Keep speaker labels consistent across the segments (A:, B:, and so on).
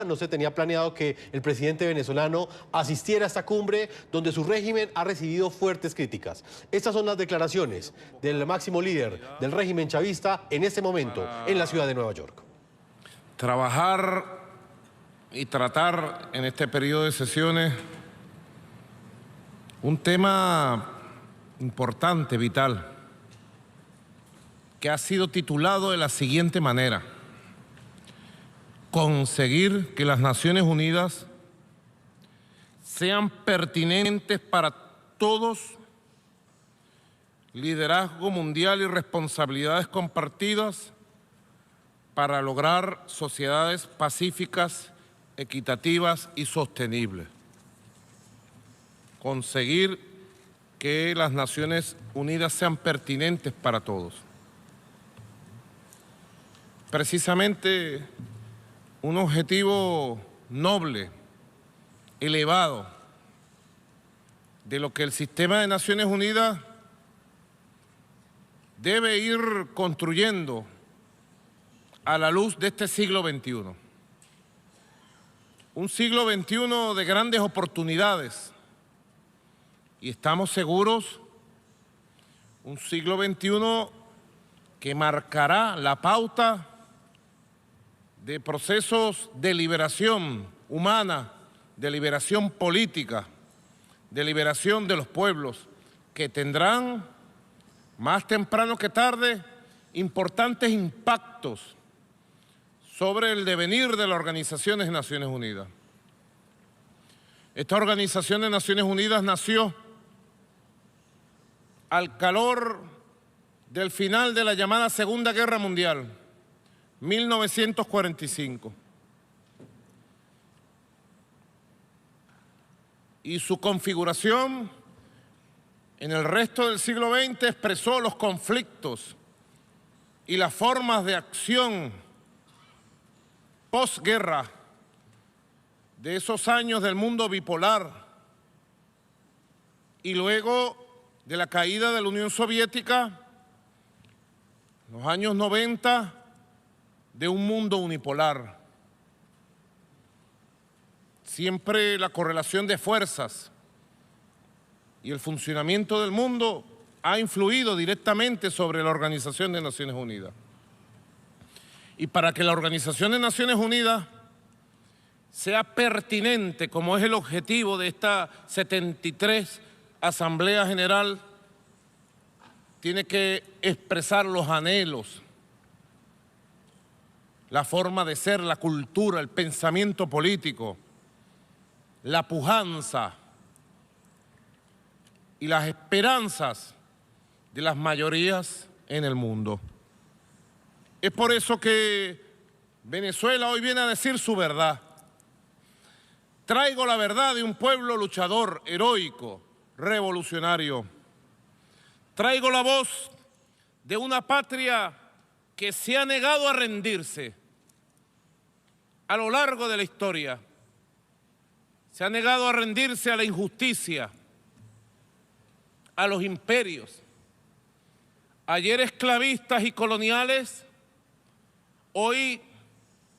A: No se tenía planeado que el presidente venezolano asistiera a esta cumbre donde su régimen ha recibido fuertes críticas. Estas son las declaraciones del máximo líder del régimen chavista en este momento en la ciudad de Nueva York.
B: Trabajar y tratar en este periodo de sesiones un tema importante, vital, que ha sido titulado de la siguiente manera: conseguir que las Naciones Unidas sean pertinentes para todos, liderazgo mundial y responsabilidades compartidas para lograr sociedades pacíficas, equitativas y sostenibles. Conseguir que las Naciones Unidas sean pertinentes para todos. Precisamente un objetivo noble, elevado, de lo que el sistema de Naciones Unidas debe ir construyendo a la luz de este siglo XXI. Un siglo XXI de grandes oportunidades, y estamos seguros, un siglo XXI que marcará la pauta de procesos de liberación humana, de liberación política, de liberación de los pueblos, que tendrán, más temprano que tarde, importantes impactos sobre el devenir de la Organización de Naciones Unidas. Esta Organización de Naciones Unidas nació al calor del final de la llamada Segunda Guerra Mundial, 1945. Y su configuración en el resto del siglo XX expresó los conflictos y las formas de acción posguerra de esos años del mundo bipolar y luego de la caída de la Unión Soviética, los años 90, de un mundo unipolar. Siempre la correlación de fuerzas y el funcionamiento del mundo ha influido directamente sobre la Organización de Naciones Unidas. Y para que la Organización de Naciones Unidas sea pertinente, como es el objetivo de esta 73 Asamblea General, tiene que expresar los anhelos, la forma de ser, la cultura, el pensamiento político, la pujanza y las esperanzas de las mayorías en el mundo. Es por eso que Venezuela hoy viene a decir su verdad. Traigo la verdad de un pueblo luchador, heroico, revolucionario. Traigo la voz de una patria que se ha negado a rendirse a lo largo de la historia. Se ha negado a rendirse a la injusticia, a los imperios, ayer esclavistas y coloniales, hoy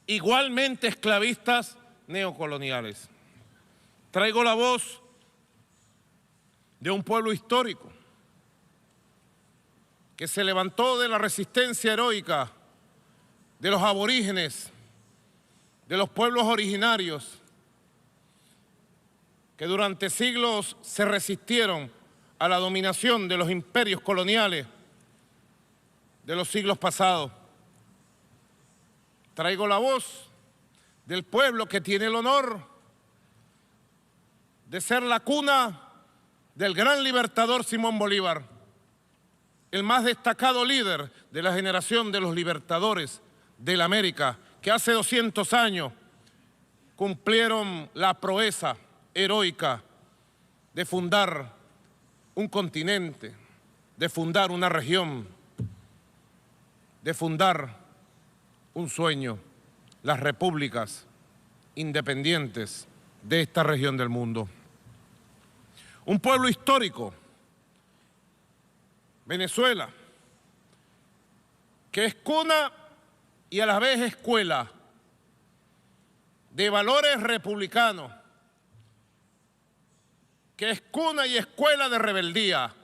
B: igualmente esclavistas neocoloniales. Traigo la voz de un pueblo histórico que se levantó de la resistencia heroica de los aborígenes, de los pueblos originarios, que durante siglos se resistieron a la dominación de los imperios coloniales de los siglos pasados. Traigo la voz del pueblo que tiene el honor de ser la cuna del gran libertador Simón Bolívar, el más destacado líder de la generación de los libertadores de la América, que hace 200 años cumplieron la proeza heroica de fundar un continente, de fundar una región, de fundar un sueño, las repúblicas independientes de esta región del mundo. Un pueblo histórico, Venezuela, que es cuna y a la vez escuela de valores republicanos, que es cuna y escuela de rebeldía,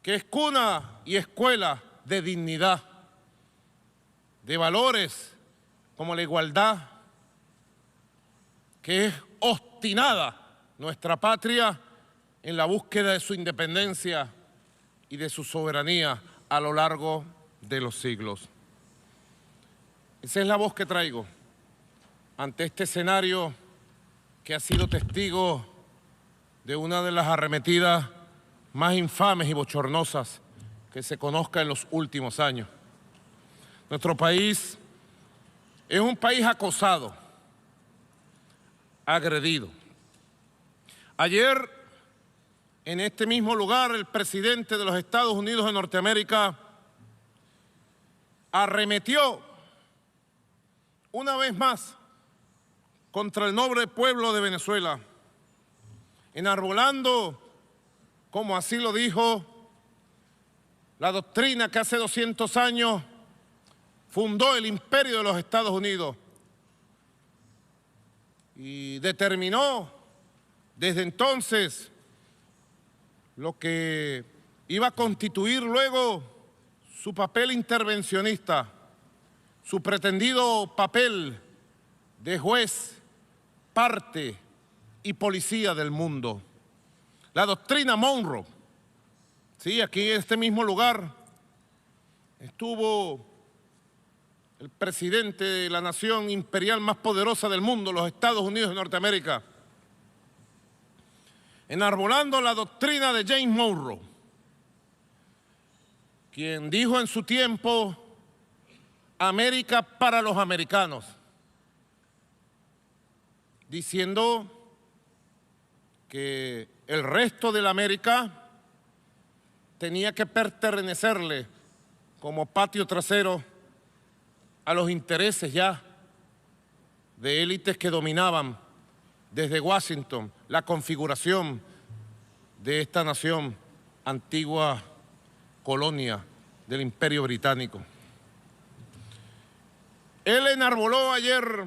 B: que es cuna y escuela de dignidad, de valores como la igualdad, que es obstinada nuestra patria en la búsqueda de su independencia y de su soberanía a lo largo de los siglos. Esa es la voz que traigo ante este escenario que ha sido testigo de una de las arremetidas más infames y bochornosas que se conozca en los últimos años. Nuestro país es un país acosado, agredido. Ayer, en este mismo lugar, el presidente de los Estados Unidos de Norteamérica arremetió una vez más contra el noble pueblo de Venezuela, enarbolando, como así lo dijo, la doctrina que hace 200 años fundó el imperio de los Estados Unidos y determinó desde entonces lo que iba a constituir luego su papel intervencionista, su pretendido papel de juez, parte y policía del mundo. La doctrina Monroe, sí, aquí en este mismo lugar estuvo el presidente de la nación imperial más poderosa del mundo, los Estados Unidos de Norteamérica, enarbolando la doctrina de James Monroe, quien dijo en su tiempo: América para los americanos, diciendo que el resto de la América tenía que pertenecerle como patio trasero a los intereses ya de élites que dominaban desde Washington la configuración de esta nación, antigua colonia del Imperio Británico. Él enarboló ayer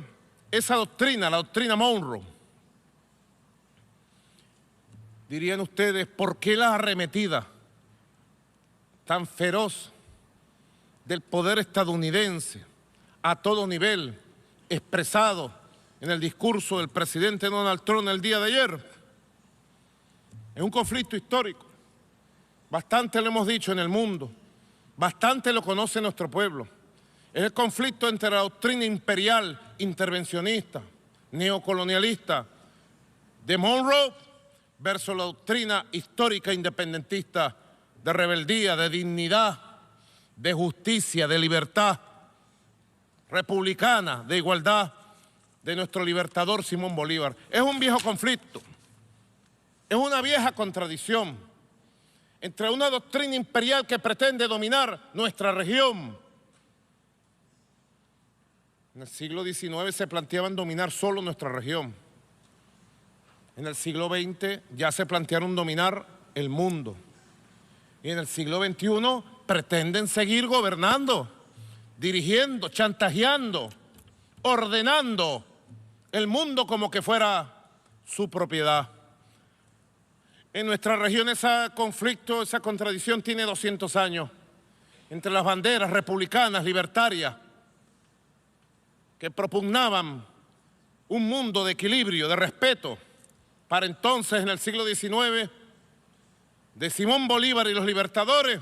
B: esa doctrina, la doctrina Monroe. Dirían ustedes, ¿por qué la arremetida tan feroz del poder estadounidense a todo nivel, expresado en el discurso del presidente Donald Trump el día de ayer? Es un conflicto histórico. Bastante lo hemos dicho en el mundo, bastante lo conoce nuestro pueblo. Es el conflicto entre la doctrina imperial, intervencionista, neocolonialista de Monroe versus la doctrina histórica independentista de rebeldía, de dignidad, de justicia, de libertad, republicana, de igualdad de nuestro libertador Simón Bolívar. Es un viejo conflicto, es una vieja contradicción entre una doctrina imperial que pretende dominar nuestra región. En el siglo XIX se planteaban dominar solo nuestra región. En el siglo XX ya se plantearon dominar el mundo. Y en el siglo XXI pretenden seguir gobernando, dirigiendo, chantajeando, ordenando el mundo como que fuera su propiedad. En nuestra región ese conflicto, esa contradicción tiene 200 años entre las banderas republicanas, libertarias, que propugnaban un mundo de equilibrio, de respeto, para entonces, en el siglo XIX, de Simón Bolívar y los libertadores,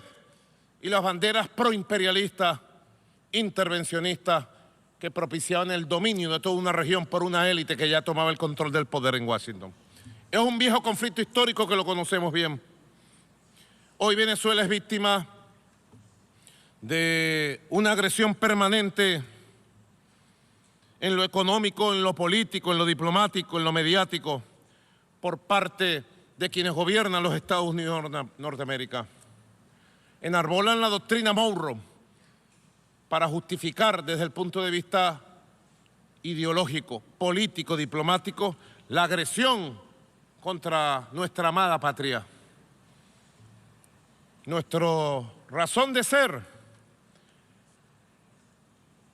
B: y las banderas proimperialistas, intervencionistas, que propiciaban el dominio de toda una región por una élite que ya tomaba el control del poder en Washington. Es un viejo conflicto histórico que lo conocemos bien. Hoy Venezuela es víctima de una agresión permanente en lo económico, en lo político, en lo diplomático, en lo mediático, por parte de quienes gobiernan los Estados Unidos de Norteamérica. Enarbolan la doctrina Monroe para justificar desde el punto de vista ideológico, político, diplomático, la agresión contra nuestra amada patria. Nuestra razón de ser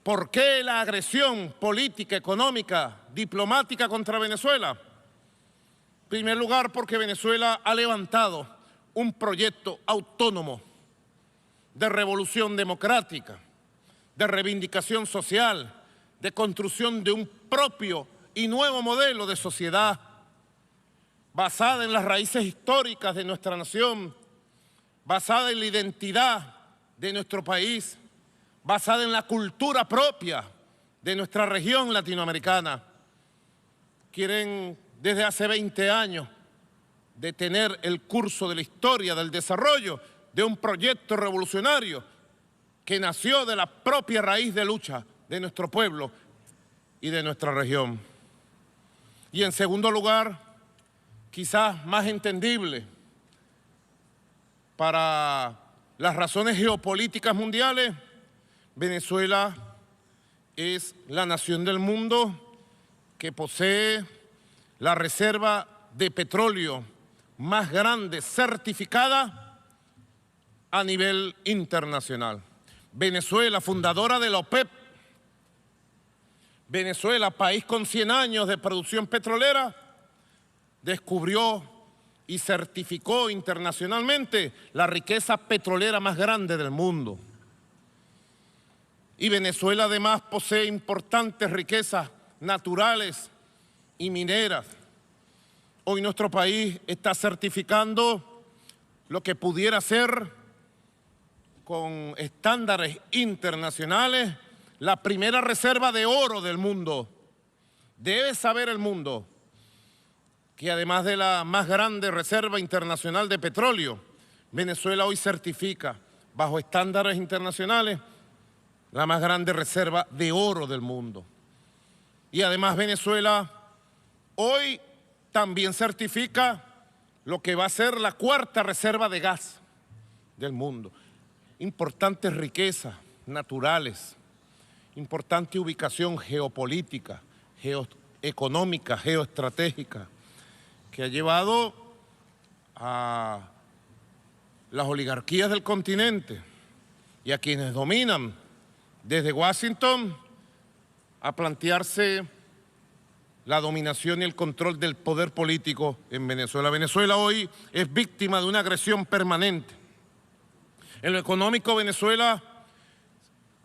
B: ¿Por qué la agresión política, económica, diplomática contra Venezuela? En primer lugar, porque Venezuela ha levantado un proyecto autónomo de revolución democrática, de reivindicación social, de construcción de un propio y nuevo modelo de sociedad basada en las raíces históricas de nuestra nación, basada en la identidad de nuestro país, basada en la cultura propia de nuestra región latinoamericana. Quieren desde hace 20 años detener el curso de la historia del desarrollo de un proyecto revolucionario que nació de la propia raíz de lucha de nuestro pueblo y de nuestra región. Y en segundo lugar, quizás más entendible, para las razones geopolíticas mundiales, Venezuela es la nación del mundo que posee la reserva de petróleo más grande certificada a nivel internacional. Venezuela, fundadora de la OPEP, Venezuela, país con 100 años de producción petrolera, descubrió y certificó internacionalmente la riqueza petrolera más grande del mundo. Y Venezuela además posee importantes riquezas naturales y mineras. Hoy nuestro país está certificando lo que pudiera ser, con estándares internacionales, la primera reserva de oro del mundo. Debe saber el mundo que además de la más grande reserva internacional de petróleo, Venezuela hoy certifica, bajo estándares internacionales, la más grande reserva de oro del mundo. Y además Venezuela hoy también certifica lo que va a ser la cuarta reserva de gas del mundo. Importantes riquezas naturales, importante ubicación geopolítica, geoeconómica, geoestratégica, que ha llevado a las oligarquías del continente y a quienes dominan desde Washington a plantearse la dominación y el control del poder político en Venezuela. Venezuela hoy es víctima de una agresión permanente. En lo económico, Venezuela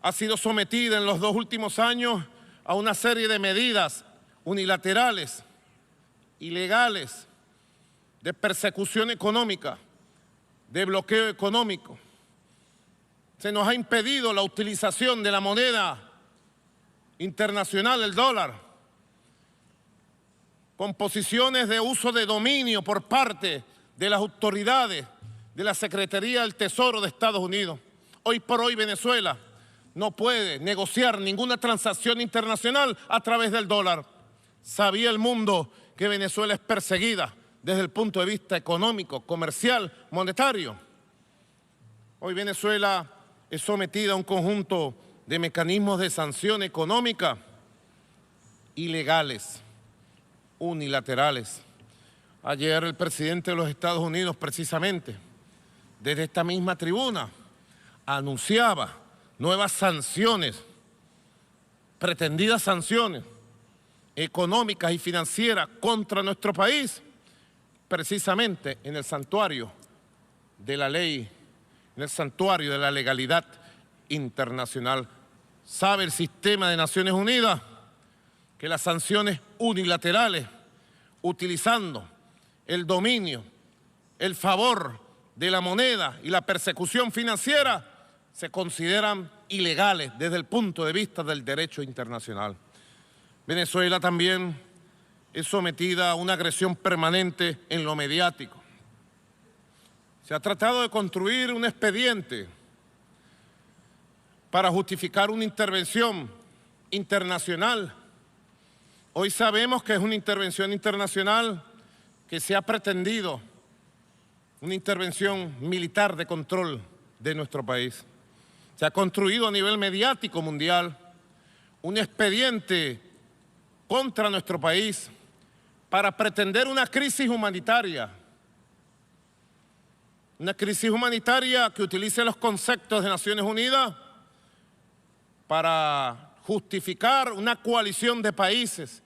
B: ha sido sometida en los 2 últimos años a una serie de medidas unilaterales, ilegales, de persecución económica, de bloqueo económico. Se nos ha impedido la utilización de la moneda internacional, el dólar, con posiciones de uso de dominio por parte de las autoridades de la Secretaría del Tesoro de Estados Unidos. Hoy por hoy Venezuela no puede negociar ninguna transacción internacional a través del dólar. Sabía el mundo que Venezuela es perseguida desde el punto de vista económico, comercial, monetario. Hoy Venezuela es sometida a un conjunto de mecanismos de sanción económica ilegales, unilaterales. Ayer el presidente de los Estados Unidos, precisamente, desde esta misma tribuna, anunciaba nuevas sanciones, pretendidas sanciones económicas y financieras contra nuestro país, precisamente en el santuario de la ley, en el santuario de la legalidad internacional. ¿Sabe el sistema de Naciones Unidas que las sanciones unilaterales, utilizando el dominio, el favor de la moneda y la persecución financiera, se consideran ilegales desde el punto de vista del derecho internacional? Venezuela también es sometida a una agresión permanente en lo mediático. Se ha tratado de construir un expediente para justificar una intervención internacional. Hoy sabemos que es una intervención internacional que se ha pretendido, una intervención militar de control de nuestro país. Se ha construido a nivel mediático mundial un expediente contra nuestro país para pretender una crisis humanitaria que utilice los conceptos de Naciones Unidas para justificar una coalición de países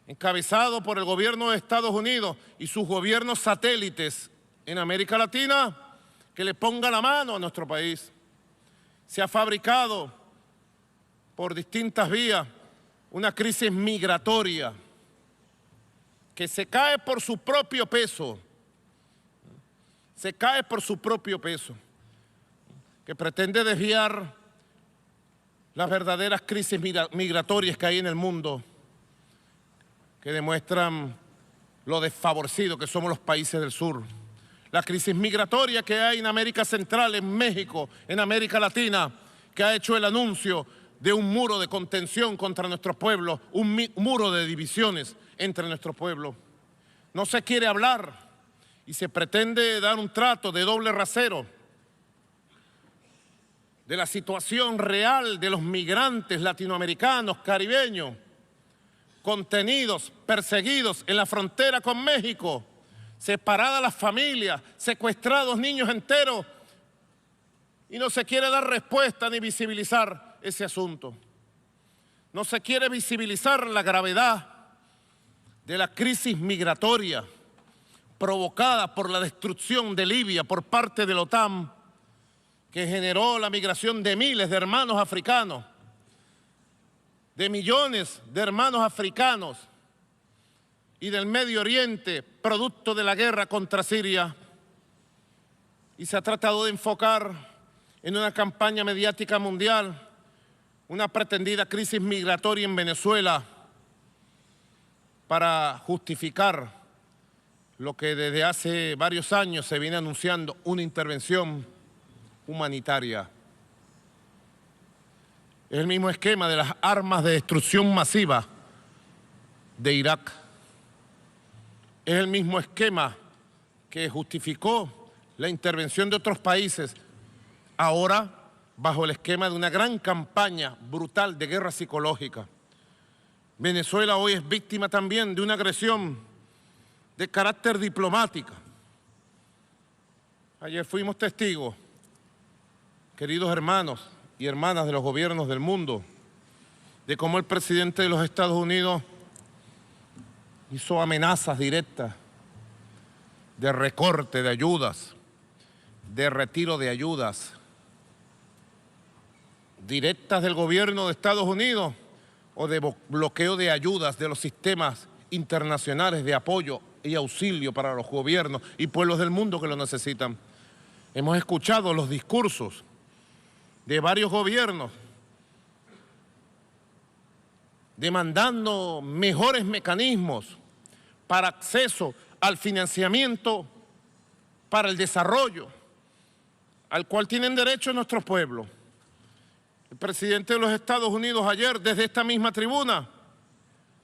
B: encabezado por el gobierno de Estados Unidos y sus gobiernos satélites en América Latina, que le ponga la mano a nuestro país. Se ha fabricado por distintas vías una crisis migratoria que se cae por su propio peso, que pretende desviar las verdaderas crisis migratorias que hay en el mundo, que demuestran lo desfavorecidos que somos los países del sur. La crisis migratoria que hay en América Central, en México, en América Latina, que ha hecho el anuncio de un muro de contención contra nuestros pueblos, un muro de divisiones entre nuestros pueblos. No se quiere hablar y se pretende dar un trato de doble rasero de la situación real de los migrantes latinoamericanos, caribeños, contenidos, perseguidos en la frontera con México, separadas las familias, secuestrados niños enteros, y no se quiere dar respuesta ni visibilizar ese asunto. No se quiere visibilizar la gravedad de la crisis migratoria provocada por la destrucción de Libia por parte de la OTAN, que generó la migración de miles de hermanos africanos, de millones de hermanos africanos y del Medio Oriente, producto de la guerra contra Siria. Y se ha tratado de enfocar en una campaña mediática mundial una pretendida crisis migratoria en Venezuela para justificar lo que desde hace varios años se viene anunciando, una intervención humanitaria. Es el mismo esquema de las armas de destrucción masiva de Irak. Es el mismo esquema que justificó la intervención de otros países, ahora bajo el esquema de una gran campaña brutal de guerra psicológica. Venezuela hoy es víctima también de una agresión de carácter diplomático. Ayer fuimos testigos, queridos hermanos y hermanas de los gobiernos del mundo, de cómo el presidente de los Estados Unidos hizo amenazas directas de recorte de ayudas, de retiro de ayudas directas del gobierno de Estados Unidos o de bloqueo de ayudas de los sistemas internacionales de apoyo y auxilio para los gobiernos y pueblos del mundo que lo necesitan. Hemos escuchado los discursos de varios gobiernos demandando mejores mecanismos para acceso al financiamiento para el desarrollo al cual tienen derecho nuestros pueblos. El presidente de los Estados Unidos ayer, desde esta misma tribuna,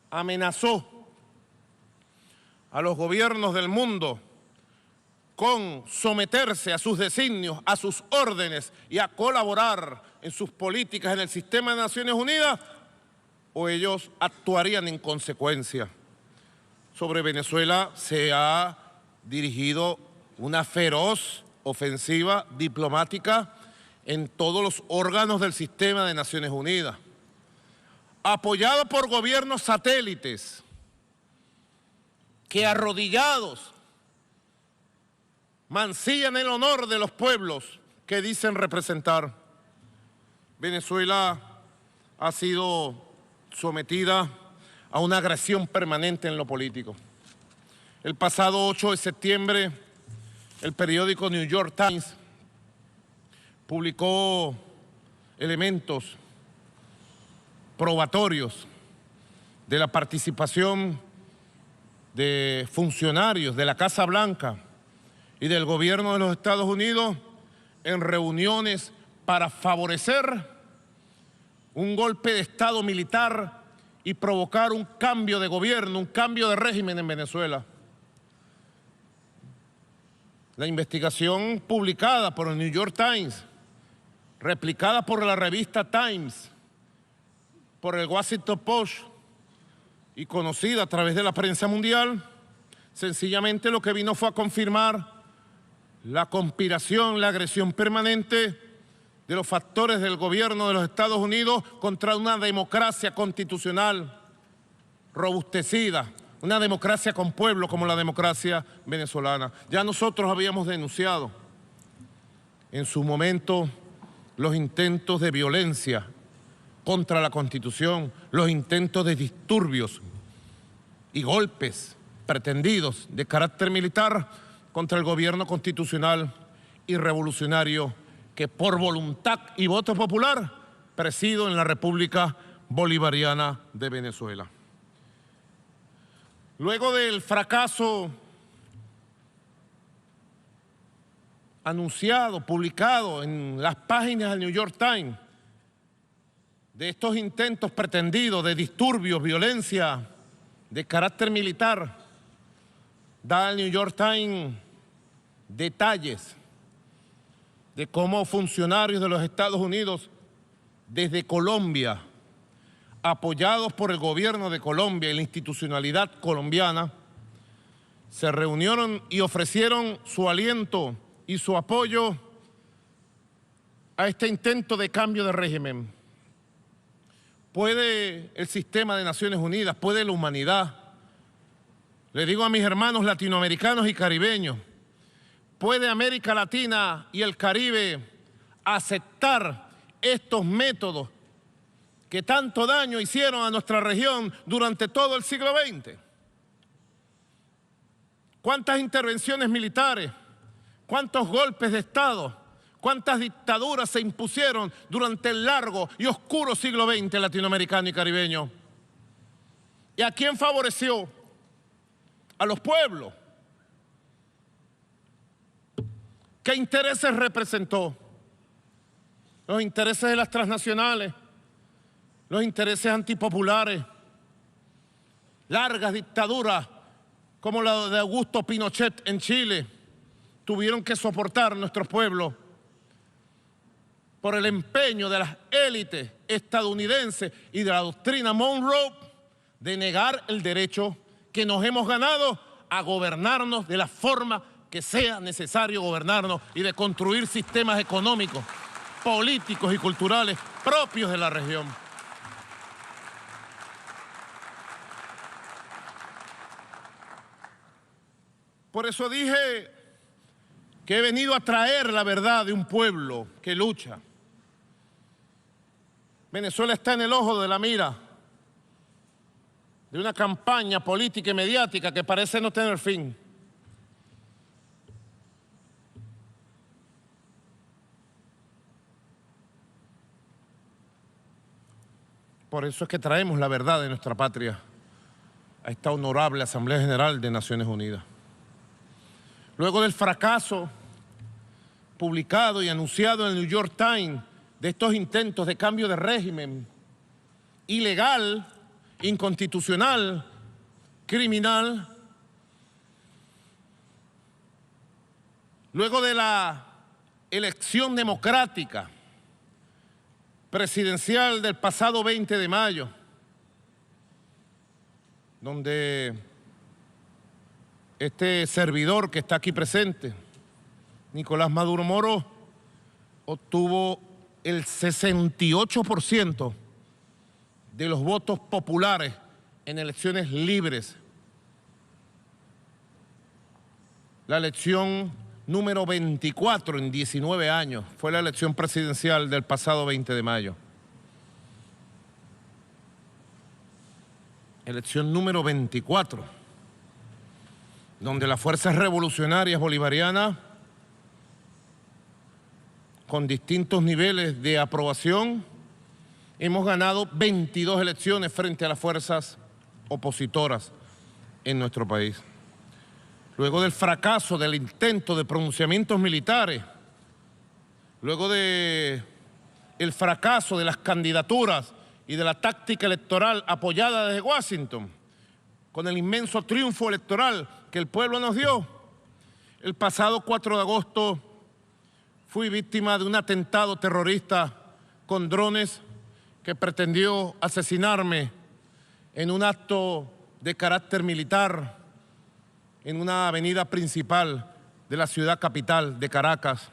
B: amenazó a los gobiernos del mundo con someterse a sus designios, a sus órdenes y a colaborar en sus políticas en el sistema de Naciones Unidas, o ellos actuarían en consecuencia. Sobre Venezuela se ha dirigido una feroz ofensiva diplomática en todos los órganos del sistema de Naciones Unidas, apoyado por gobiernos satélites que arrodillados mancillan el honor de los pueblos que dicen representar. Venezuela ha sido sometida a una agresión permanente en lo político. El pasado 8 de septiembre, el periódico New York Times publicó elementos probatorios de la participación de funcionarios de la Casa Blanca y del gobierno de los Estados Unidos en reuniones para favorecer un golpe de Estado militar y provocar un cambio de gobierno, un cambio de régimen en Venezuela. La investigación publicada por el New York Times, replicada por la revista Times, por el Washington Post y conocida a través de la prensa mundial, sencillamente lo que vino fue a confirmar la conspiración, la agresión permanente de los factores del gobierno de los Estados Unidos contra una democracia constitucional robustecida, una democracia con pueblo como la democracia venezolana. Ya nosotros habíamos denunciado en su momento los intentos de violencia contra la Constitución, los intentos de disturbios y golpes pretendidos de carácter militar contra el gobierno constitucional y revolucionario que por voluntad y voto popular presido en la República Bolivariana de Venezuela. Luego del fracaso anunciado, publicado en las páginas del New York Times, de estos intentos pretendidos de disturbios, violencia de carácter militar, da el New York Times detalles de cómo funcionarios de los Estados Unidos desde Colombia, apoyados por el gobierno de Colombia y la institucionalidad colombiana, se reunieron y ofrecieron su aliento y su apoyo a este intento de cambio de régimen. ¿Puede el sistema de Naciones Unidas, puede la humanidad? Le digo a mis hermanos latinoamericanos y caribeños, ¿puede América Latina y el Caribe aceptar estos métodos que tanto daño hicieron a nuestra región durante todo el siglo XX? ¿Cuántas intervenciones militares, cuántos golpes de Estado, cuántas dictaduras se impusieron durante el largo y oscuro siglo XX latinoamericano y caribeño? ¿Y a quién favoreció? A los pueblos. ¿Qué intereses representó? Los intereses de las transnacionales, los intereses antipopulares, largas dictaduras como la de Augusto Pinochet en Chile, tuvieron que soportar nuestros pueblos por el empeño de las élites estadounidenses y de la doctrina Monroe de negar el derecho que nos hemos ganado a gobernarnos de la forma que sea necesario gobernarnos y de construir sistemas económicos, políticos y culturales propios de la región. Por eso dije que he venido a traer la verdad de un pueblo que lucha. Venezuela está en el ojo de la mira de una campaña política y mediática que parece no tener fin. Por eso es que traemos la verdad de nuestra patria a esta honorable Asamblea General de Naciones Unidas. Luego del fracaso publicado y anunciado en el New York Times de estos intentos de cambio de régimen ilegal, inconstitucional, criminal, luego de la elección democrática presidencial del pasado 20 de mayo, donde este servidor que está aquí presente, Nicolás Maduro Moro, obtuvo el 68% de los votos populares en elecciones libres. La elección número 24 en 19 años fue la elección presidencial del pasado 20 de mayo. Elección número 24, donde las fuerzas revolucionarias bolivarianas, con distintos niveles de aprobación, hemos ganado 22 elecciones frente a las fuerzas opositoras en nuestro país. Luego del fracaso del intento de pronunciamientos militares, luego del fracaso de las candidaturas y de la táctica electoral apoyada desde Washington, con el inmenso triunfo electoral que el pueblo nos dio, el pasado 4 de agosto fui víctima de un atentado terrorista con drones que pretendió asesinarme en un acto de carácter militar en una avenida principal de la ciudad capital de Caracas.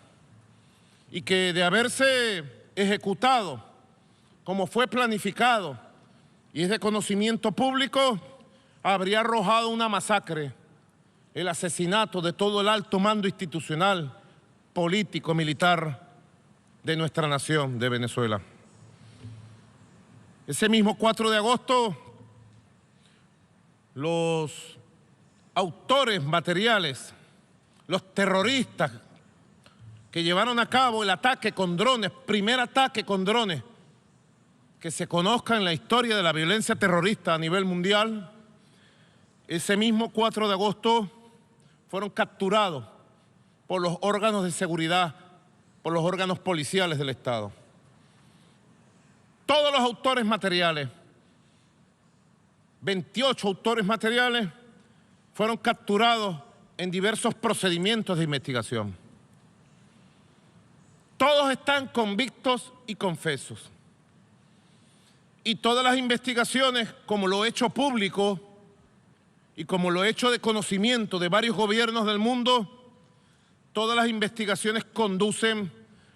B: y que de haberse ejecutado como fue planificado y es de conocimiento público, habría arrojado una masacre, el asesinato de todo el alto mando institucional, político, militar de nuestra nación, de Venezuela. Ese mismo 4 de agosto, los autores materiales, los terroristas que llevaron a cabo el ataque con drones, primer ataque con drones que se conozca en la historia de la violencia terrorista a nivel mundial, ese mismo 4 de agosto fueron capturados por los órganos de seguridad, por los órganos policiales del Estado. Todos los autores materiales, 28 autores materiales, fueron capturados en diversos procedimientos de investigación. Todos están convictos y confesos. Y todas las investigaciones, como lo he hecho público y como lo he hecho de conocimiento de varios gobiernos del mundo, todas las investigaciones conducen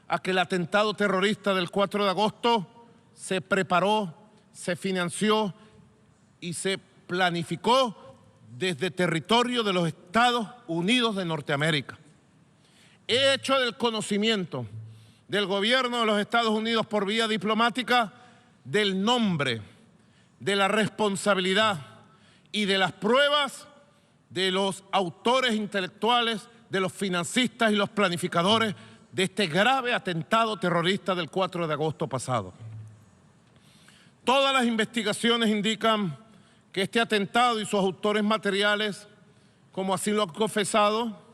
B: a que el atentado terrorista del 4 de agosto se preparó, se financió y se planificó desde territorio de los Estados Unidos de Norteamérica. He hecho del conocimiento del gobierno de los Estados Unidos por vía diplomática del nombre, de la responsabilidad y de las pruebas de los autores intelectuales, de los financistas y los planificadores de este grave atentado terrorista del 4 de agosto pasado. Todas las investigaciones indican que este atentado y sus autores materiales, como así lo han confesado,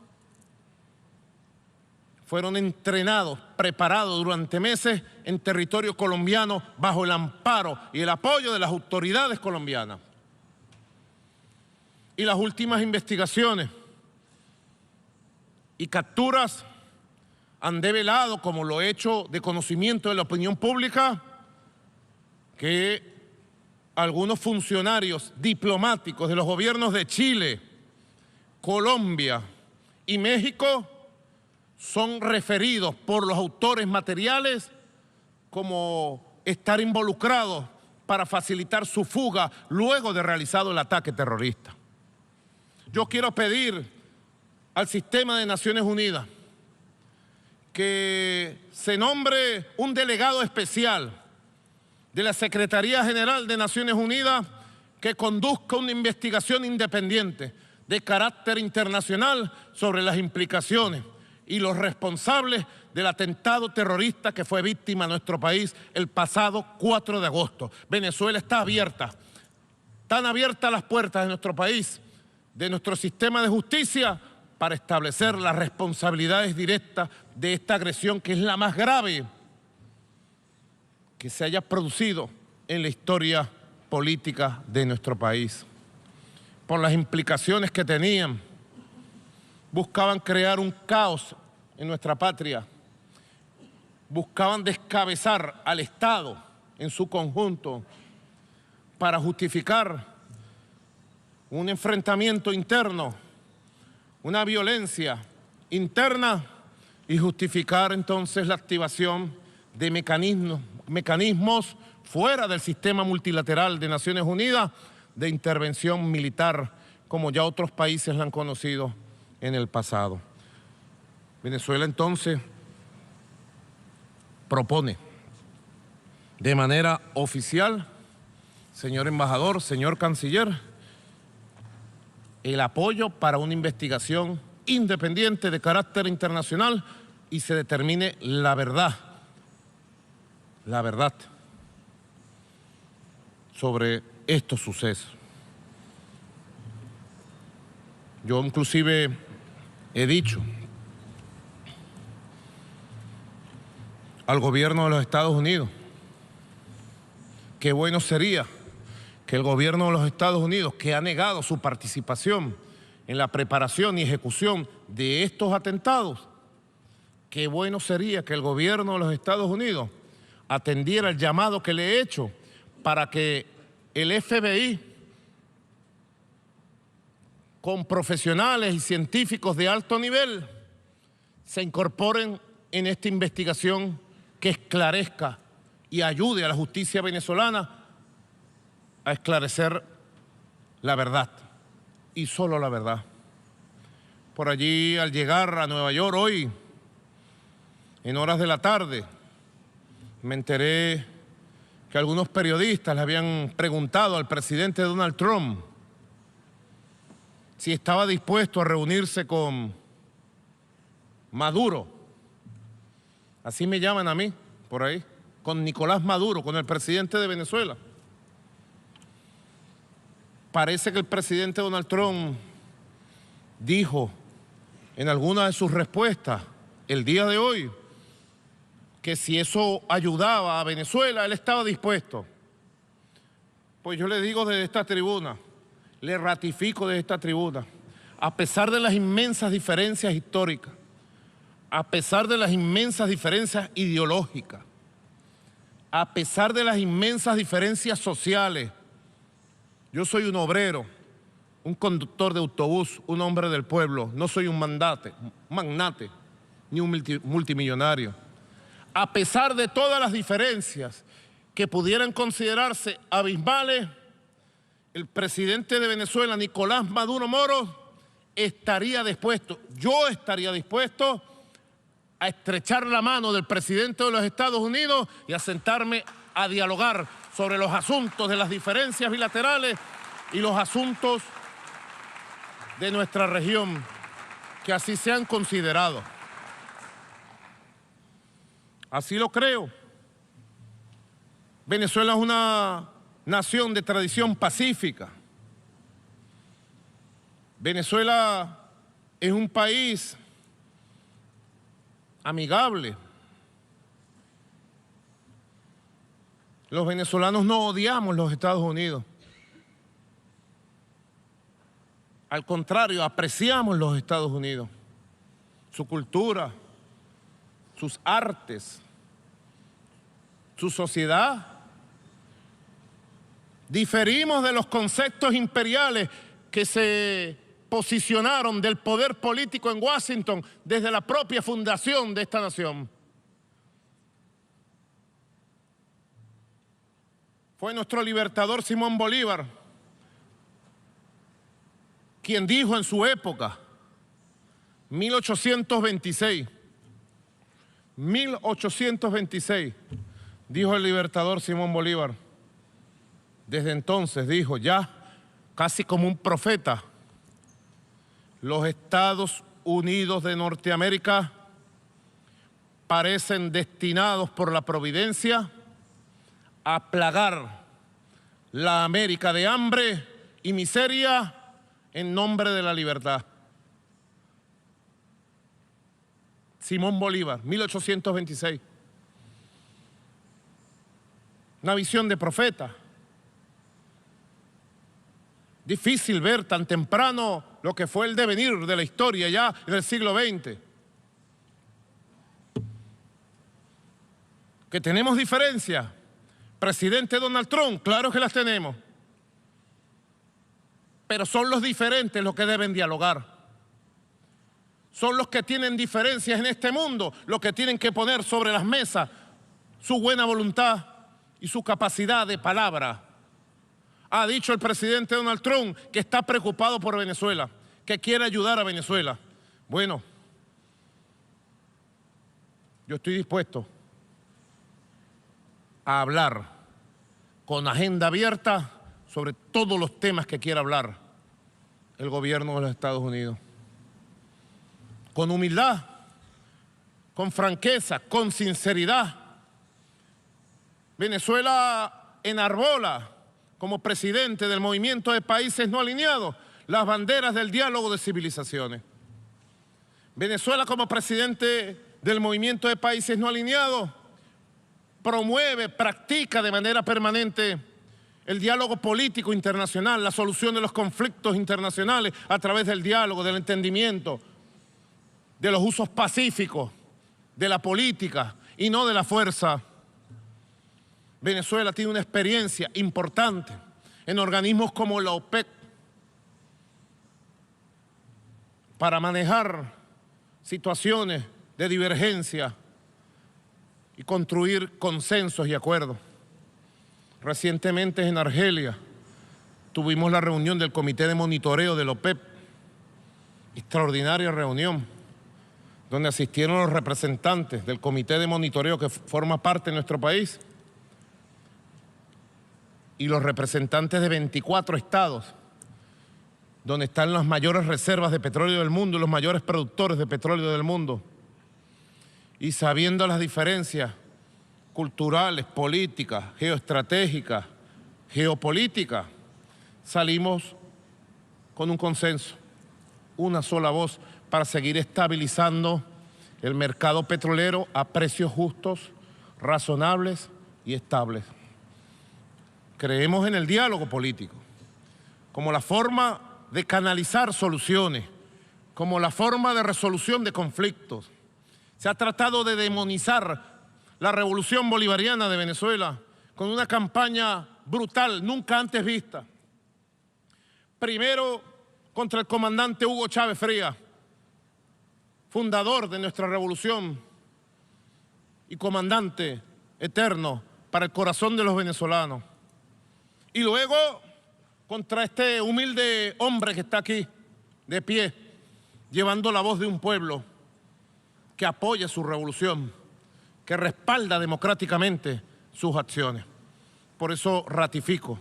B: fueron entrenados, preparados durante meses en territorio colombiano bajo el amparo y el apoyo de las autoridades colombianas. Y las últimas investigaciones y capturas han develado, como lo he hecho de conocimiento de la opinión pública, que algunos funcionarios diplomáticos de los gobiernos de Chile, Colombia y México son referidos por los autores materiales como estar involucrados para facilitar su fuga luego de realizado el ataque terrorista. Yo quiero pedir al sistema de Naciones Unidas que se nombre un delegado especial de la Secretaría General de Naciones Unidas que conduzca una investigación independiente de carácter internacional sobre las implicaciones y los responsables del atentado terrorista que fue víctima de nuestro país el pasado 4 de agosto. Venezuela está abierta, están abiertas las puertas de nuestro país, de nuestro sistema de justicia, para establecer las responsabilidades directas de esta agresión que es la más grave que se haya producido en la historia política de nuestro país. Por las implicaciones que tenían, buscaban crear un caos en nuestra patria, buscaban descabezar al Estado en su conjunto para justificar un enfrentamiento interno, una violencia interna y justificar entonces la activación de mecanismos fuera del sistema multilateral de Naciones Unidas de intervención militar, como ya otros países la han conocido en el pasado. Venezuela entonces propone de manera oficial, señor embajador, señor canciller, el apoyo para una investigación independiente de carácter internacional y se determine la verdad sobre estos sucesos. Yo inclusive he dicho al gobierno de los Estados Unidos que bueno sería que el gobierno de los Estados Unidos, que ha negado su participación en la preparación y ejecución de estos atentados, qué bueno sería que el gobierno de los Estados Unidos atendiera el llamado que le he hecho para que el FBI, con profesionales y científicos de alto nivel, se incorporen en esta investigación que esclarezca y ayude a la justicia venezolana a esclarecer la verdad, y solo la verdad. Por allí, al llegar a Nueva York hoy, en horas de la tarde, me enteré que algunos periodistas le habían preguntado al presidente Donald Trump si estaba dispuesto a reunirse con Maduro, así me llaman a mí, por ahí, con Nicolás Maduro, con el presidente de Venezuela. Parece que el presidente Donald Trump dijo en alguna de sus respuestas el día de hoy que si eso ayudaba a Venezuela, él estaba dispuesto. Pues yo le digo desde esta tribuna, le ratifico desde esta tribuna, a pesar de las inmensas diferencias históricas, a pesar de las inmensas diferencias ideológicas, a pesar de las inmensas diferencias sociales, yo soy un obrero, un conductor de autobús, un hombre del pueblo, no soy un magnate ni un multimillonario. A pesar de todas las diferencias que pudieran considerarse abismales, el presidente de Venezuela, Nicolás Maduro Moro, estaría dispuesto, yo estaría dispuesto a estrechar la mano del presidente de los Estados Unidos y a sentarme a dialogar sobre los asuntos de las diferencias bilaterales y los asuntos de nuestra región, que así sean considerados. Así lo creo. Venezuela es una nación de tradición pacífica. Venezuela es un país amigable. Los venezolanos no odiamos los Estados Unidos. Al contrario, apreciamos los Estados Unidos, su cultura, sus artes, su sociedad. Diferimos de los conceptos imperiales que se posicionaron del poder político en Washington desde la propia fundación de esta nación. Fue nuestro libertador Simón Bolívar quien dijo en su época, 1826, dijo el libertador Simón Bolívar. Desde entonces dijo, ya casi como un profeta, los Estados Unidos de Norteamérica parecen destinados por la providencia a plagar la América de hambre y miseria en nombre de la libertad. Simón Bolívar, 1826. Una visión de profeta. Difícil ver tan temprano lo que fue el devenir de la historia ya en el siglo XX. ¿Que tenemos diferencias? Presidente Donald Trump, claro que las tenemos. Pero son los diferentes los que deben dialogar. Son los que tienen diferencias en este mundo los que tienen que poner sobre las mesas su buena voluntad y su capacidad de palabra. Ha dicho el presidente Donald Trump que está preocupado por Venezuela, que quiere ayudar a Venezuela. Bueno, yo estoy dispuesto a hablar con agenda abierta sobre todos los temas que quiera hablar el gobierno de los Estados Unidos. Con humildad, con franqueza, con sinceridad. Venezuela enarbola como presidente del movimiento de países no alineados las banderas del diálogo de civilizaciones. Venezuela como presidente del movimiento de países no alineados promueve, practica de manera permanente el diálogo político internacional, la solución de los conflictos internacionales a través del diálogo, del entendimiento, de los usos pacíficos, de la política y no de la fuerza. Venezuela tiene una experiencia importante en organismos como la OPEC para manejar situaciones de divergencia y construir consensos y acuerdos. Recientemente en Argelia tuvimos la reunión del Comité de Monitoreo de la OPEP, extraordinaria reunión, donde asistieron los representantes del Comité de Monitoreo que forma parte de nuestro país y los representantes de 24 estados, donde están las mayores reservas de petróleo del mundo y los mayores productores de petróleo del mundo. Y sabiendo las diferencias culturales, políticas, geoestratégicas, geopolíticas, salimos con un consenso, una sola voz, para seguir estabilizando el mercado petrolero a precios justos, razonables y estables. Creemos en el diálogo político como la forma de canalizar soluciones, como la forma de resolución de conflictos. Se ha tratado de demonizar la revolución bolivariana de Venezuela con una campaña brutal, nunca antes vista. Primero contra el comandante Hugo Chávez Frías, fundador de nuestra revolución y comandante eterno para el corazón de los venezolanos. Y luego contra este humilde hombre que está aquí, de pie, llevando la voz de un pueblo que apoya su revolución, que respalda democráticamente sus acciones. Por eso ratifico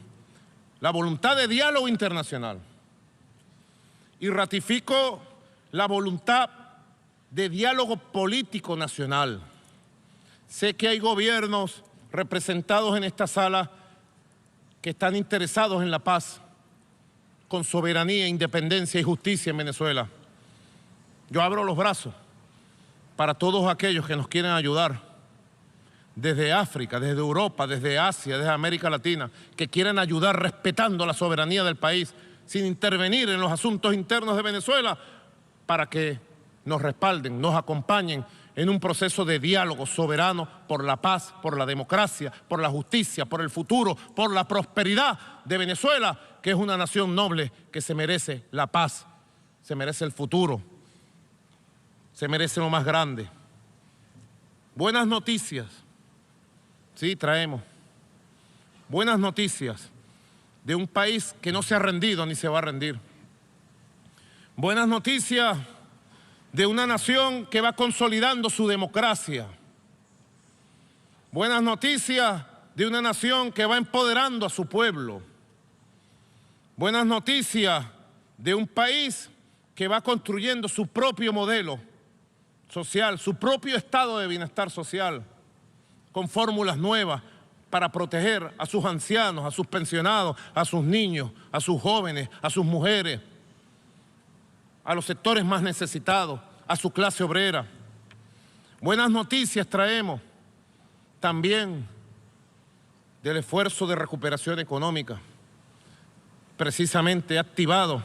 B: la voluntad de diálogo internacional y ratifico la voluntad de diálogo político nacional. Sé que hay gobiernos representados en esta sala que están interesados en la paz, con soberanía, independencia y justicia en Venezuela. Yo abro los brazos para todos aquellos que nos quieren ayudar, desde África, desde Europa, desde Asia, desde América Latina, que quieren ayudar respetando la soberanía del país, sin intervenir en los asuntos internos de Venezuela, para que nos respalden, nos acompañen en un proceso de diálogo soberano por la paz, por la democracia, por la justicia, por el futuro, por la prosperidad de Venezuela, que es una nación noble que se merece la paz, se merece el futuro, se merece lo más grande. Buenas noticias, sí, traemos buenas noticias de un país que no se ha rendido ni se va a rendir. Buenas noticias de una nación que va consolidando su democracia. Buenas noticias de una nación que va empoderando a su pueblo. Buenas noticias de un país que va construyendo su propio modelo social, su propio estado de bienestar social, con fórmulas nuevas para proteger a sus ancianos, a sus pensionados, a sus niños, a sus jóvenes, a sus mujeres, a los sectores más necesitados, a su clase obrera. Buenas noticias traemos también del esfuerzo de recuperación económica, precisamente activado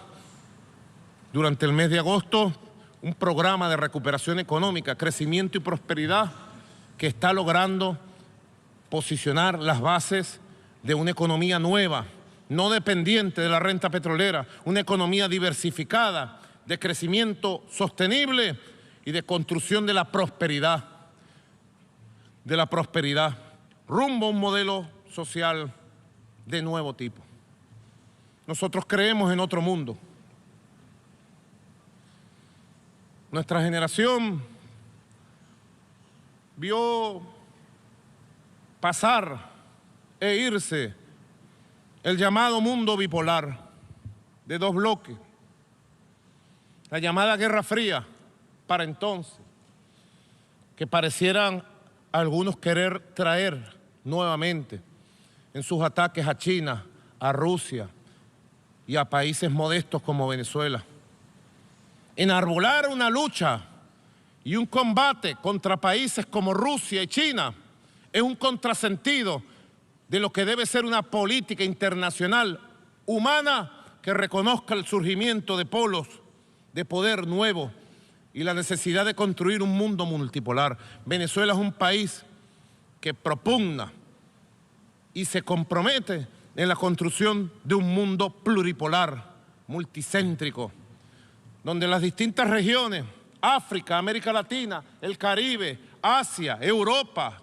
B: durante el mes de agosto un programa de recuperación económica, crecimiento y prosperidad que está logrando posicionar las bases de una economía nueva, no dependiente de la renta petrolera, una economía diversificada, de crecimiento sostenible y de construcción de la prosperidad, rumbo a un modelo social de nuevo tipo. Nosotros creemos en otro mundo. Nuestra generación vio pasar e irse el llamado mundo bipolar de dos bloques, la llamada Guerra Fría para entonces, que parecieran algunos querer traer nuevamente en sus ataques a China, a Rusia y a países modestos como Venezuela. Enarbolar una lucha y un combate contra países como Rusia y China es un contrasentido de lo que debe ser una política internacional humana que reconozca el surgimiento de polos de poder nuevo y la necesidad de construir un mundo multipolar. Venezuela es un país que propugna y se compromete en la construcción de un mundo pluripolar, multicéntrico, donde las distintas regiones, África, América Latina, el Caribe, Asia, Europa,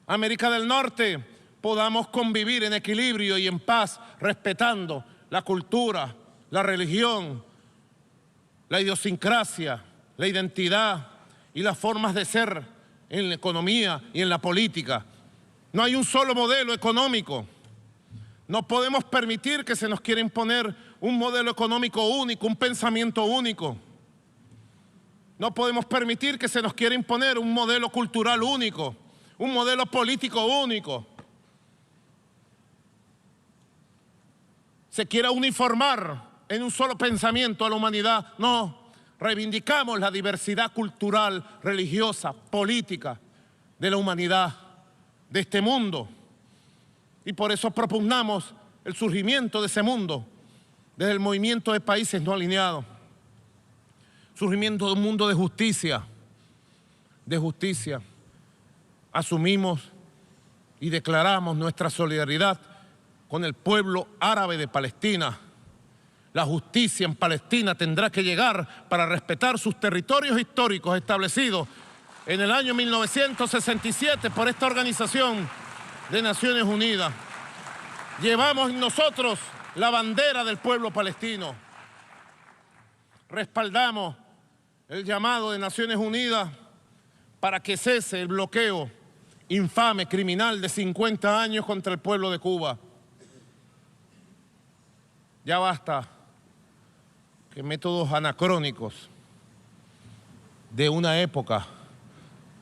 B: América del Norte, podamos convivir en equilibrio y en paz, respetando la cultura, la religión, la idiosincrasia, la identidad y las formas de ser en la economía y en la política. No hay un solo modelo económico. No podemos permitir que se nos quiera imponer un modelo económico único, un pensamiento único. No podemos permitir que se nos quiera imponer un modelo cultural único, un modelo político único. Se quiera uniformar en un solo pensamiento a la humanidad. No, reivindicamos la diversidad cultural, religiosa, política de la humanidad, de este mundo. Y por eso propugnamos el surgimiento de ese mundo desde el movimiento de países no alineados. Surgimiento de un mundo de justicia, Asumimos y declaramos nuestra solidaridad con el pueblo árabe de Palestina. La justicia en Palestina tendrá que llegar para respetar sus territorios históricos establecidos en el año 1967 por esta Organización de Naciones Unidas. Llevamos en nosotros la bandera del pueblo palestino. Respaldamos el llamado de Naciones Unidas para que cese el bloqueo infame, criminal de 50 años contra el pueblo de Cuba. Ya basta que métodos anacrónicos de una época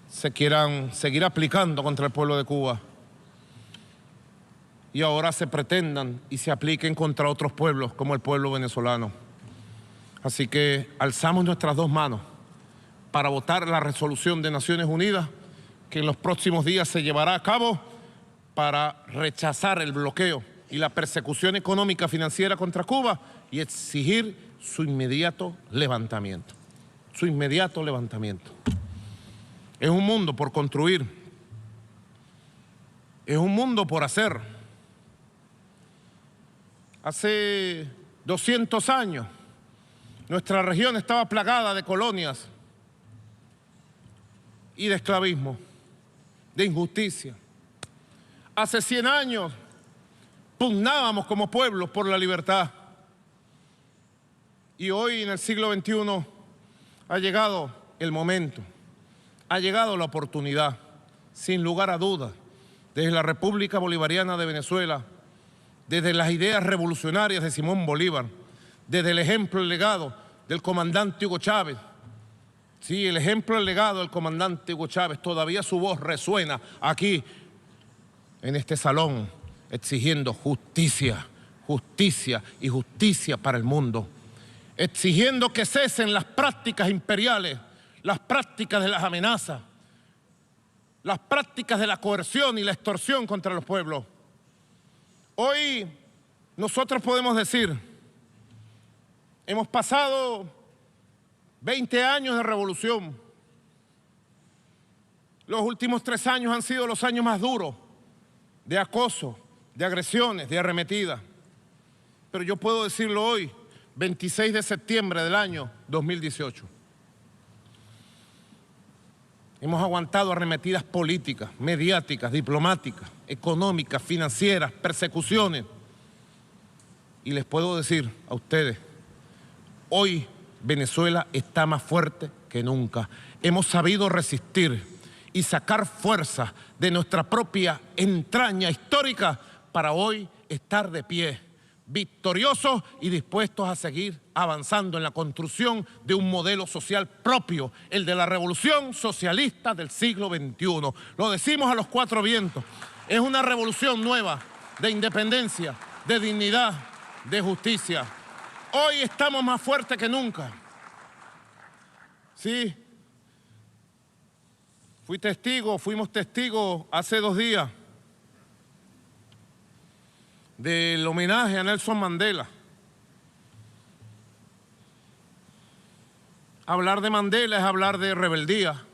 B: se quieran seguir aplicando contra el pueblo de Cuba y ahora se pretendan y se apliquen contra otros pueblos como el pueblo venezolano. Así que alzamos nuestras dos manos para votar la resolución de Naciones Unidas que en los próximos días se llevará a cabo para rechazar el bloqueo y la persecución económica financiera contra Cuba y exigir su inmediato levantamiento. Su inmediato levantamiento. Es un mundo por construir. Es un mundo por hacer. Hace 200 años nuestra región estaba plagada de colonias y de esclavismo, de injusticia. Hace 100 años pugnábamos como pueblo por la libertad. Y hoy en el siglo XXI ha llegado el momento, ha llegado la oportunidad, sin lugar a dudas, desde la República Bolivariana de Venezuela, desde las ideas revolucionarias de Simón Bolívar, desde el ejemplo, el legado del comandante Hugo Chávez. Sí, el ejemplo, el legado del comandante Hugo Chávez, todavía su voz resuena aquí en este salón, exigiendo justicia, justicia y justicia para el mundo, exigiendo que cesen las prácticas imperiales, las prácticas de las amenazas, las prácticas de la coerción y la extorsión contra los pueblos. Hoy nosotros podemos decir, hemos pasado 20 años de revolución. Los últimos 3 años han sido los años más duros de acoso, de agresiones, de arremetidas. Pero yo puedo decirlo hoy, 26 de septiembre del año 2018. Hemos aguantado arremetidas políticas, mediáticas, diplomáticas, económicas, financieras, persecuciones. Y les puedo decir a ustedes, hoy Venezuela está más fuerte que nunca. Hemos sabido resistir y sacar fuerza de nuestra propia entraña histórica para hoy estar de pie, victoriosos y dispuestos a seguir avanzando en la construcción de un modelo social propio, el de la revolución socialista del siglo XXI. Lo decimos a los 4 vientos. Es una revolución nueva de independencia, de dignidad, de justicia. Hoy estamos más fuertes que nunca. Sí, fuimos testigos hace 2 días del homenaje a Nelson Mandela. Hablar de Mandela es hablar de rebeldía.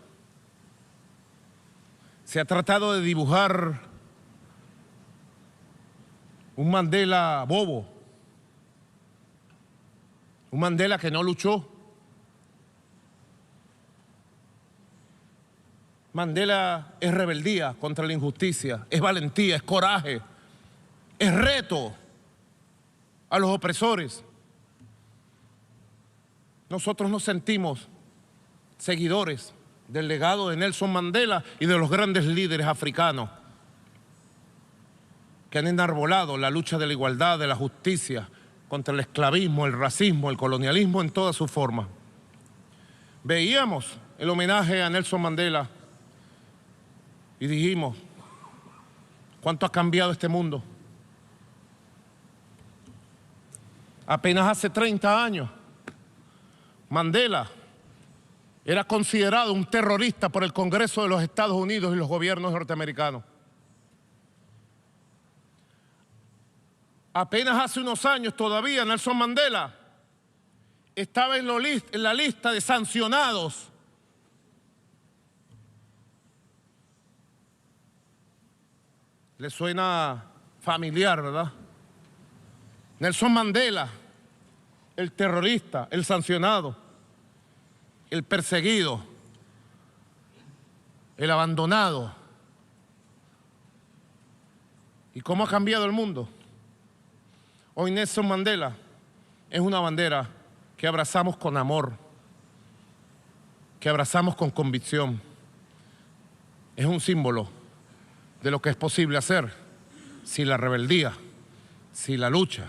B: Se ha tratado de dibujar un Mandela bobo, un Mandela que no luchó. Mandela es rebeldía contra la injusticia, es valentía, es coraje, es reto a los opresores. Nosotros nos sentimos seguidores del legado de Nelson Mandela y de los grandes líderes africanos que han enarbolado la lucha de la igualdad, de la justicia, contra el esclavismo, el racismo, el colonialismo en todas sus formas. Veíamos el homenaje a Nelson Mandela y dijimos, ¿cuánto ha cambiado este mundo? Apenas hace 30 años, Mandela era considerado un terrorista por el Congreso de los Estados Unidos y los gobiernos norteamericanos. Apenas hace unos años todavía Nelson Mandela estaba en la lista de sancionados. ¿Le suena familiar, verdad? Nelson Mandela, el terrorista, el sancionado, el perseguido, el abandonado. ¿Y cómo ha cambiado el mundo? Hoy Nelson Mandela es una bandera que abrazamos con amor, que abrazamos con convicción. Es un símbolo de lo que es posible hacer si la rebeldía, si la lucha,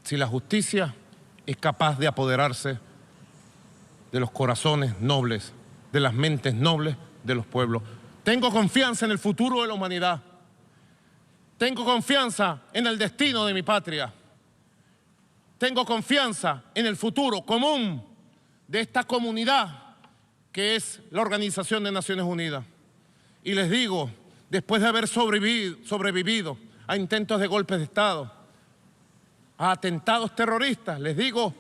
B: si la justicia es capaz de apoderarse de los corazones nobles, de las mentes nobles de los pueblos. Tengo confianza en el futuro de la humanidad. Tengo confianza en el destino de mi patria. Tengo confianza en el futuro común de esta comunidad que es la Organización de Naciones Unidas. Y les digo, después de haber sobrevivido a intentos de golpes de Estado, a atentados terroristas, les digo,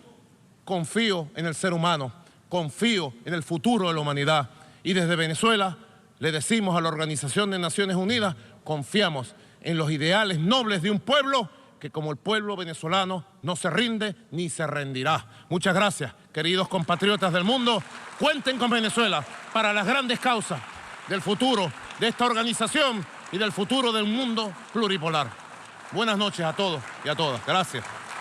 B: confío en el ser humano, confío en el futuro de la humanidad. Y desde Venezuela le decimos a la Organización de Naciones Unidas, confiamos en los ideales nobles de un pueblo que, como el pueblo venezolano, no se rinde ni se rendirá. Muchas gracias, queridos compatriotas del mundo. Cuenten con Venezuela para las grandes causas del futuro de esta organización y del futuro del mundo pluripolar. Buenas noches a todos y a todas. Gracias.